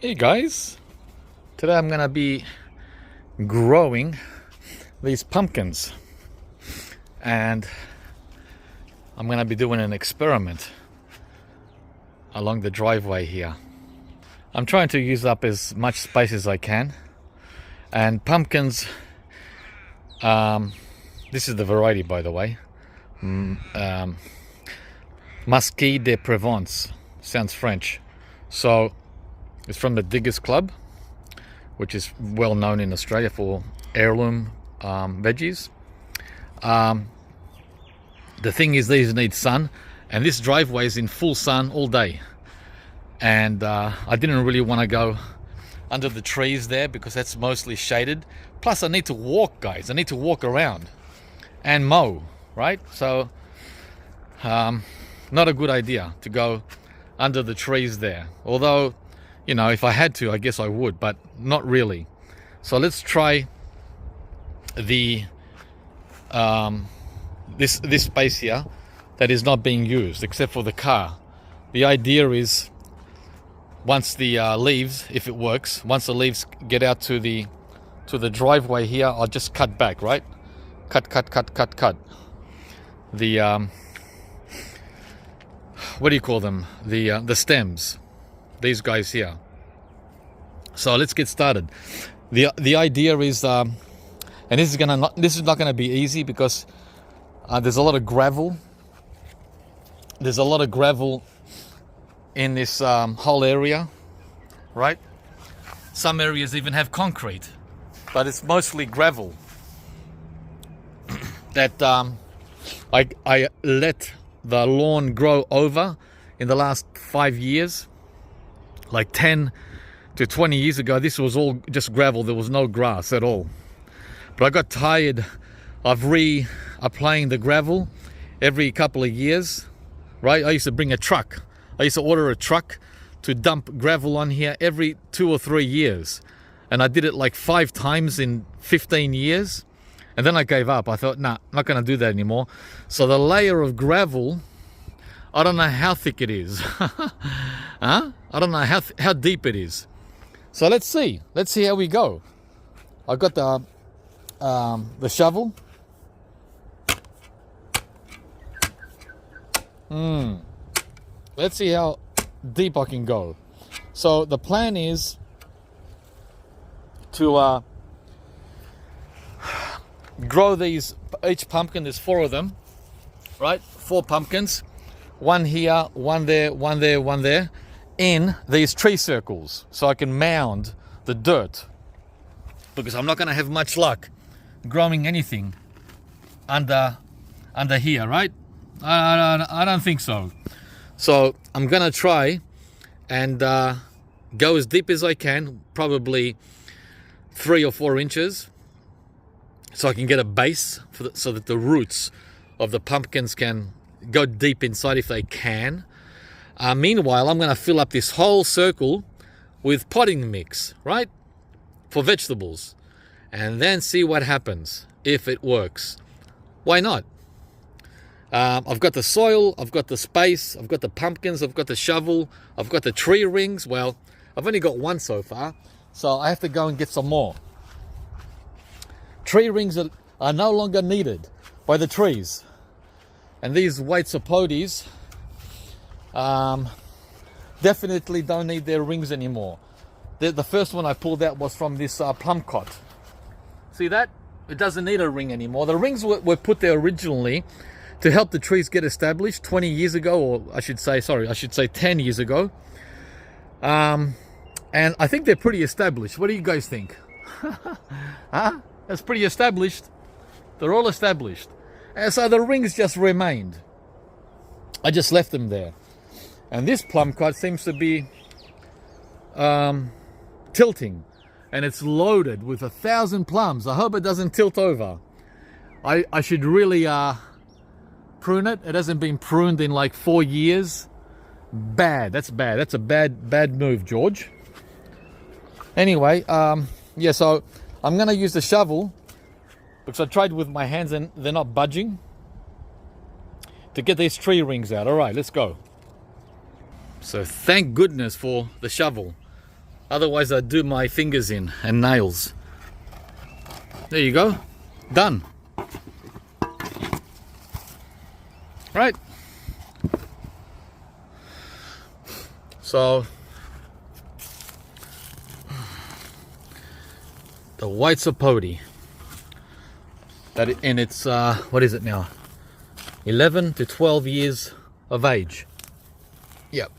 Hey guys, today I'm gonna be growing these pumpkins and I'm gonna be doing an experiment along the driveway here. I'm trying to use up as much space as I can, and pumpkins, this is the variety, by the way, Musqué de Provence, sounds French. So it's from the Diggers Club, which is well known in Australia for heirloom veggies. The thing is, these need sun, and this driveway is in full sun all day. And I didn't really want to go under the trees there because that's mostly shaded. Plus I need to walk, guys. I need to walk around and mow, right? So not a good idea to go under the trees there. Although, you know, if I had to, I guess I would, but not really. So let's try the this space here that is not being used except for the car. The idea is, once the leaves, if it works, once the leaves get out to the driveway here, I'll just cut back, right? Cut. The what do you call them? The stems. These guys here. So let's get started. The idea is, and this is not gonna be easy because there's a lot of gravel. There's a lot of gravel in this whole area, right? Some areas even have concrete, but it's mostly gravel that I let the lawn grow over in the last 5 years. Like 10 to 20 years ago, this was all just gravel. There was no grass at all. But I got tired of reapplying the gravel every couple of years, right? I used to bring a truck. I used to order a truck to dump gravel on here every 2 or 3 years. And I did it like 5 times in 15 years. And then I gave up. I thought, nah, not going to do that anymore. So the layer of gravel, I don't know how thick it is. Huh? I don't know how deep it is. So let's see how we go. I've got the shovel. Let's see how deep I can go. So the plan is to grow these, each pumpkin. There's 4 of them, right? 4 pumpkins. One here, one there, one there, one there, in these tree circles, so I can mound the dirt, because I'm not going to have much luck growing anything under here, right? I don't think so. So I'm going to try and go as deep as I can, probably 3 or 4 inches, so I can get a base so that the roots of the pumpkins can go deep inside if they can. Meanwhile, I'm going to fill up this whole circle with potting mix, right, for vegetables, and then see what happens if it works. Why not? I've got the soil, I've got the space, I've got the pumpkins, I've got the shovel, I've got the tree rings. Well, I've only got 1 so far, so I have to go and get some more. Tree rings are no longer needed by the trees. And these white sapotes definitely don't need their rings anymore. The first one I pulled out was from this plum cot. See that? It doesn't need a ring anymore. The rings were put there originally to help the trees get established 20 years ago, or I should say 10 years ago. And I think they're pretty established. What do you guys think? Huh? That's pretty established. They're all established. And so the rings just remained. I just left them there. And this plum cot seems to be tilting. And it's loaded with 1,000 plums. I hope it doesn't tilt over. I should really prune it. It hasn't been pruned in like 4 years. Bad. That's bad. That's a bad move, George. Anyway, yeah, so I'm going to use the shovel, because I tried with my hands and they're not budging, to get these tree rings out. All right, let's go. So thank goodness for the shovel. Otherwise I'd do my fingers in and nails. There you go. Done. Right. So the white sapote. And it's what is it now? 11 to 12 years of age. Yep.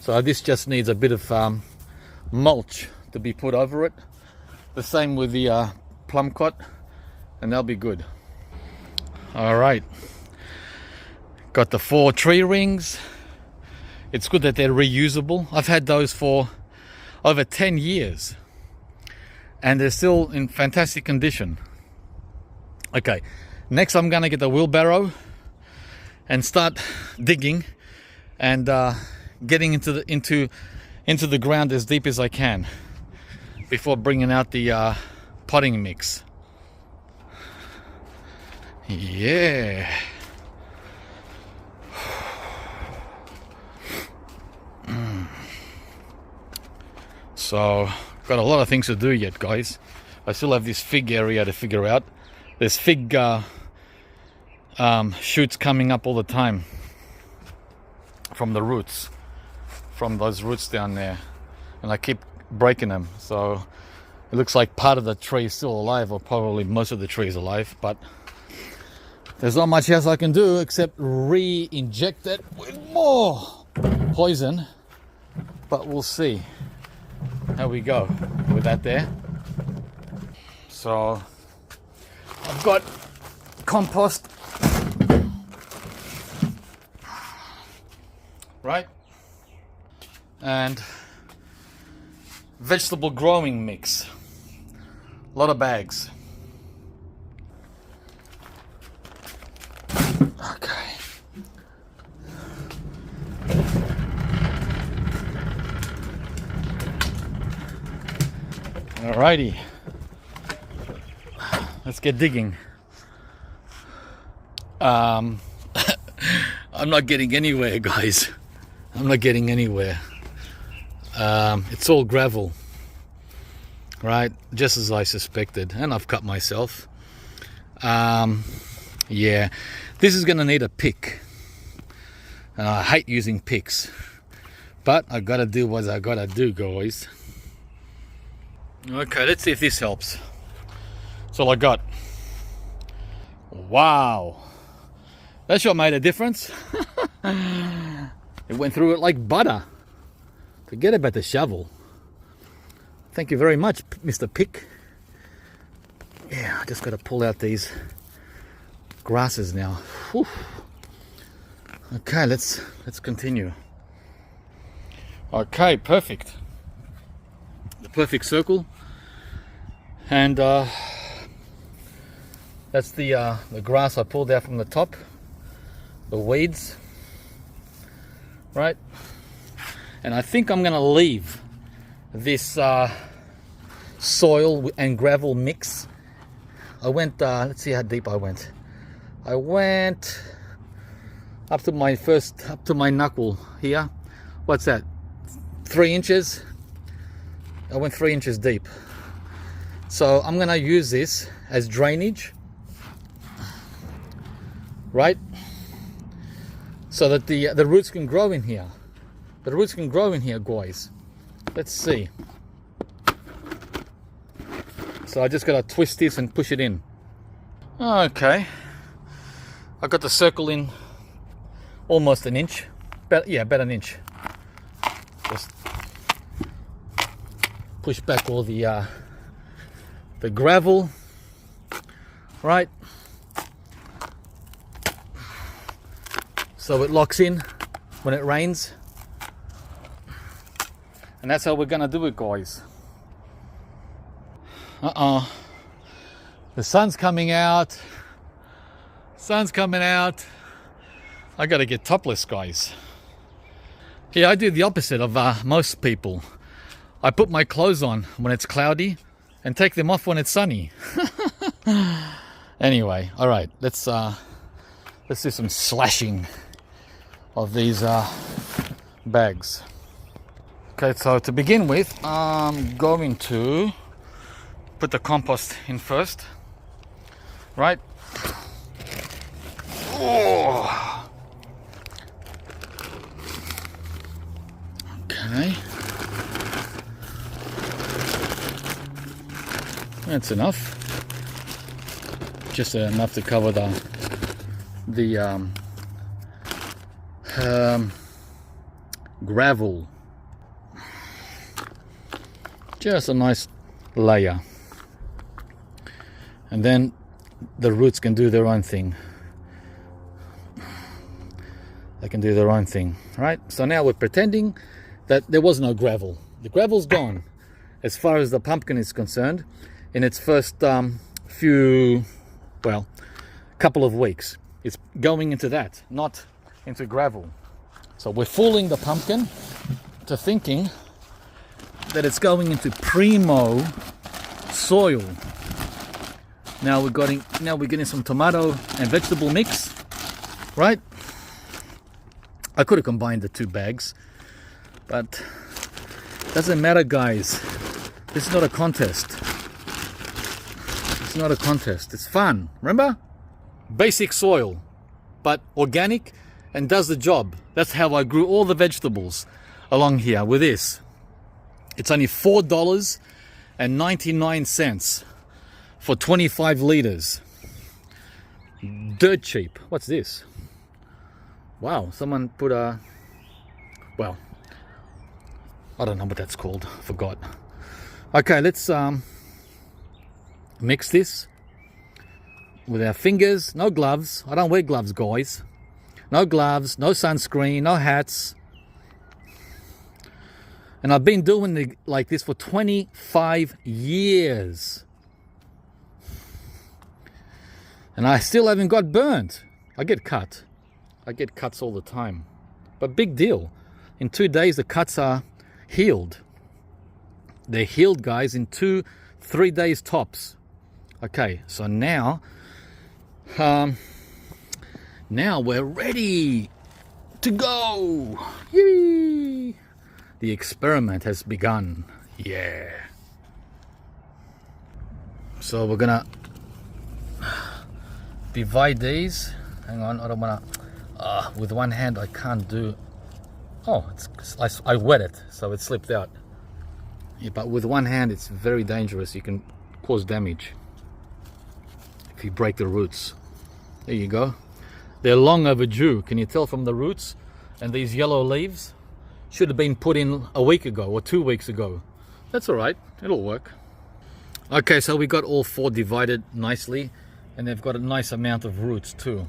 So this just needs a bit of mulch to be put over it. The same with the plum cot, and they'll be good. All right. Got the 4 tree rings. It's good that they're reusable. I've had those for over 10 years, and they're still in fantastic condition. Okay, next I'm gonna get the wheelbarrow and start digging and getting into the ground as deep as I can before bringing out the potting mix. Yeah. So got a lot of things to do yet, guys. I still have this fig area to figure out. There's fig shoots coming up all the time from the roots, from those roots down there, and I keep breaking them. So it looks like part of the tree is still alive, or probably most of the tree is alive, but there's not much else I can do except re-inject it with more poison. But we'll see how we go with that there. So I've got compost, right, and vegetable growing mix. A lot of bags. Okay. Alrighty. Let's get digging. I'm not getting anywhere, guys. I'm not getting anywhere. It's all gravel, right? Just as I suspected, and I've cut myself. Yeah, this is gonna need a pick. And I hate using picks, but I gotta do what I gotta do, guys. Okay, let's see if this helps. That's all I got. Wow, that sure made a difference. It went through it like butter. Forget about the shovel. Thank you very much, Mr. Pick. Yeah, I just got to pull out these grasses now. Whew. Okay, let's continue. Okay, perfect. The perfect circle, and that's the grass I pulled out from the top, the weeds, right? And I think I'm gonna leave this soil and gravel mix. I went, let's see how deep I went. I went up to my knuckle here. What's that? 3 inches. I went 3 inches deep. So I'm gonna use this as drainage, right? So that the roots can grow in here. The roots can grow in here, guys. Let's see. So I just gotta twist this and push it in. Okay. I got the circle in almost an inch. About an inch. Just push back all the gravel, right? So it locks in when it rains. And that's how we're gonna do it, guys. The sun's coming out. Sun's coming out. I gotta get topless, guys. Yeah, I do the opposite of most people. I put my clothes on when it's cloudy and take them off when it's sunny. Anyway, all right, let's do some slashing of these bags. Okay, so to begin with, I'm going to put the compost in first, right? Oh. Okay. That's enough. Just enough to cover the gravel. Just a nice layer. And then the roots can do their own thing. They can do their own thing, right? So now we're pretending that there was no gravel. The gravel's gone as far as the pumpkin is concerned in its first couple of weeks. It's going into that, not into gravel. So we're fooling the pumpkin to thinking that it's going into primo soil. Now we're getting some tomato and vegetable mix, right? I could have combined the two bags, but doesn't matter, guys. This is not a contest. It's not a contest. It's fun. Remember? Basic soil, but organic and does the job. That's how I grew all the vegetables along here with this. It's only $4.99 for 25 liters. Dirt cheap. What's this? Wow, someone put I don't know what that's called. Forgot. Okay, let's mix this with our fingers. No gloves. I don't wear gloves, guys. No gloves, no sunscreen, no hats. And I've been doing it like this for 25 years. And I still haven't got burnt. I get cut. I get cuts all the time. But big deal. In 2 days, the cuts are healed. They're healed, guys, in 2-3 days tops. Okay, so now we're ready to go. Yay! The experiment has begun. Yeah. So we're gonna divide these. Hang on, I don't wanna. With one hand, I can't do. Oh, I wet it, so it slipped out. Yeah, but with one hand, it's very dangerous. You can cause damage if you break the roots. There you go. They're long overdue. Can you tell from the roots? And these yellow leaves should have been put in a week ago or 2 weeks ago. That's all right. It'll work. Okay, so we got all 4 divided nicely, and they've got a nice amount of roots too.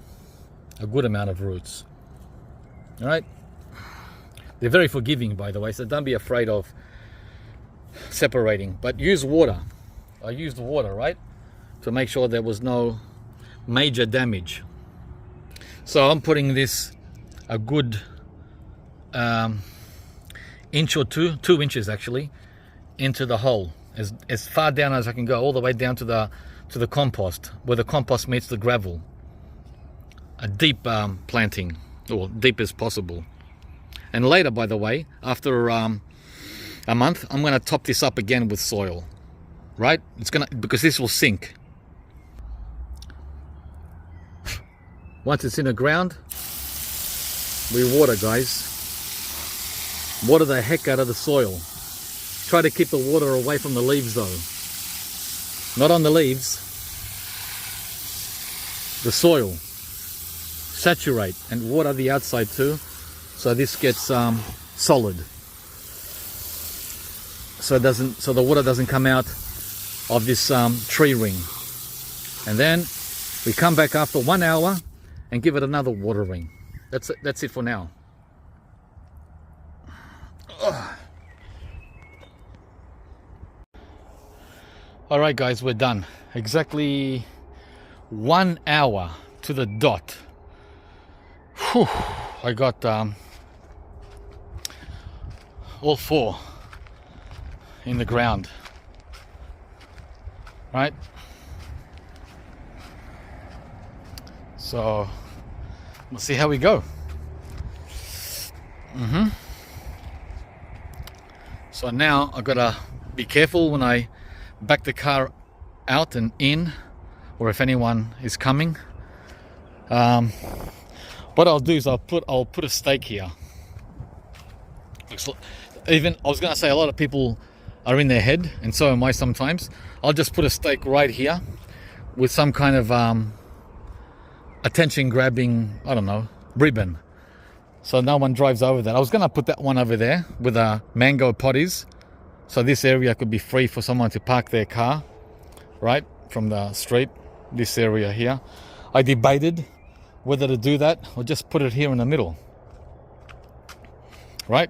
A good amount of roots. All right. They're very forgiving, by the way, so don't be afraid of separating. But use water. I used water, right, to make sure there was no major damage. So I'm putting this a good inch or 2 inches actually into the hole, as far down as I can go, all the way down to the compost, where the compost meets the gravel. A deep planting, or deep as possible. And later, by the way, after a month, I'm going to top this up again with soil, right? Because this will sink. Once it's in the ground, we water, guys. Water the heck out of the soil. Try to keep the water away from the leaves though. Not on the leaves. The soil. Saturate and water the outside too, so this gets solid. So the water doesn't come out of this tree ring. And then we come back after 1 hour and give it another watering. That's it for now. All right, guys, we're done. Exactly 1 hour to the dot. Whew, I got all 4 in the ground, right? So we'll see how we go. So now I've got to be careful when I back the car out and in, or if anyone is coming. What I'll do is I'll put a stake here. Even I was going to say, a lot of people are in their head, and so am I sometimes. I'll just put a stake right here with some kind of attention grabbing, I don't know, ribbon, so no one drives over that. I was going to put that one over there with mango potties, so this area could be free for someone to park their car right from the street. This area here, I debated whether to do that or just put it here in the middle, right?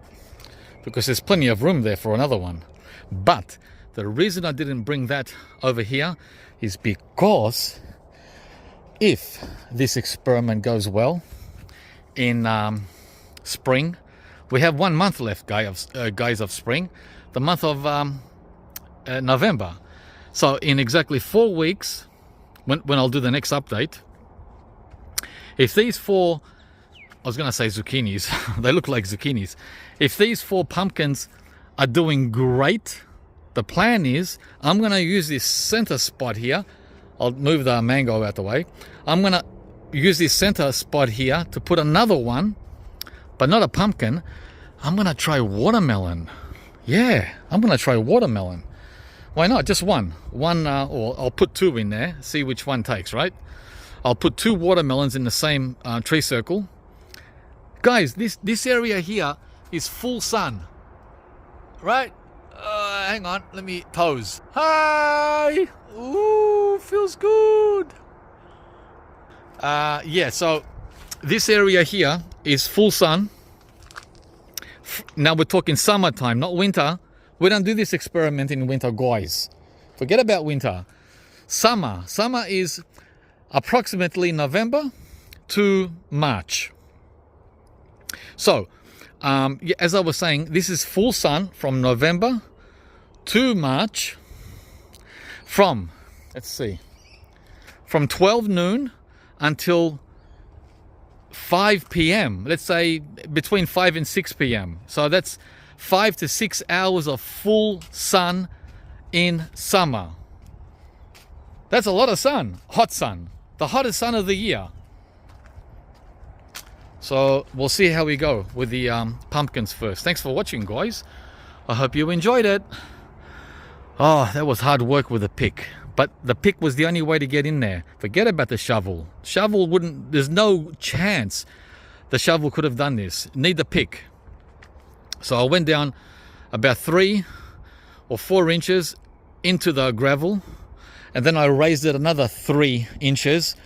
Because there's plenty of room there for another one. But the reason I didn't bring that over here is because if this experiment goes well in spring, we have 1 month left, guys, of spring, the month of November. So in exactly 4 weeks, when I'll do the next update, if these 4, I was going to say zucchinis, they look like zucchinis. If these 4 pumpkins are doing great, the plan is I'm going to use this center spot here. I'll move the mango out the way. I'm going to use this center spot here to put another one, but not a pumpkin. I'm going to try watermelon. Yeah, I'm going to try watermelon. Why not? Just one, or I'll put 2 in there, see which one takes, right? I'll put 2 watermelons in the same tree circle. Guys, this area here is full sun, right? Hang on, let me pose. Hi! Ooh, feels good. Yeah, so this area here is full sun. Now we're talking summertime, not winter. We don't do this experiment in winter, guys. Forget about winter. Summer is approximately November to March. So, as I was saying, this is full sun from November to March, from 12 noon until 5 p.m. Let's say between 5 and 6 p.m. So that's 5 to 6 hours of full sun in summer. That's a lot of sun, hot sun, the hottest sun of the year. So we'll see how we go with the pumpkins first. Thanks for watching, guys. I hope you enjoyed it. Oh, that was hard work with the pick. But the pick was the only way to get in there. Forget about the shovel. Shovel wouldn't, there's no chance the shovel could have done this. Need the pick. So I went down about 3 or 4 inches into the gravel. And then I raised it another 3 inches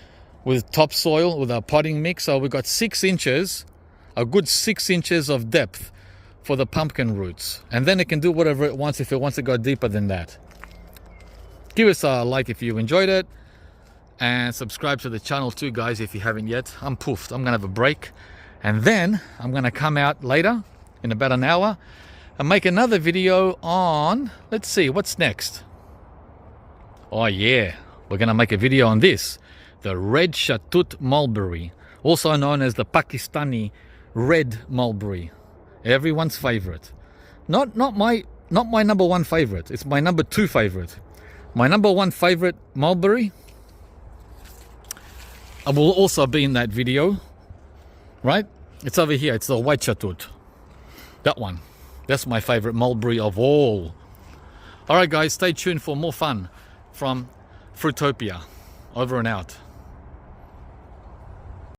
with topsoil, with a potting mix. So we got 6 inches, a good 6 inches of depth for the pumpkin roots. And then it can do whatever it wants if it wants to go deeper than that. Give us a like if you enjoyed it. And subscribe to the channel too, guys, if you haven't yet. I'm poofed. I'm going to have a break. And then I'm going to come out later in about an hour and make another video on, let's see, what's next? Oh yeah, we're going to make a video on this. The red shatut mulberry, also known as the Pakistani red mulberry, everyone's favorite. Not my number 1 favorite. It's my number 2 favorite. My number 1 favorite mulberry, I will also be in that video, right? It's over here. It's the white shatut. That one. That's my favorite mulberry of all. All right, guys, stay tuned for more fun from Fruitopia. Over and out.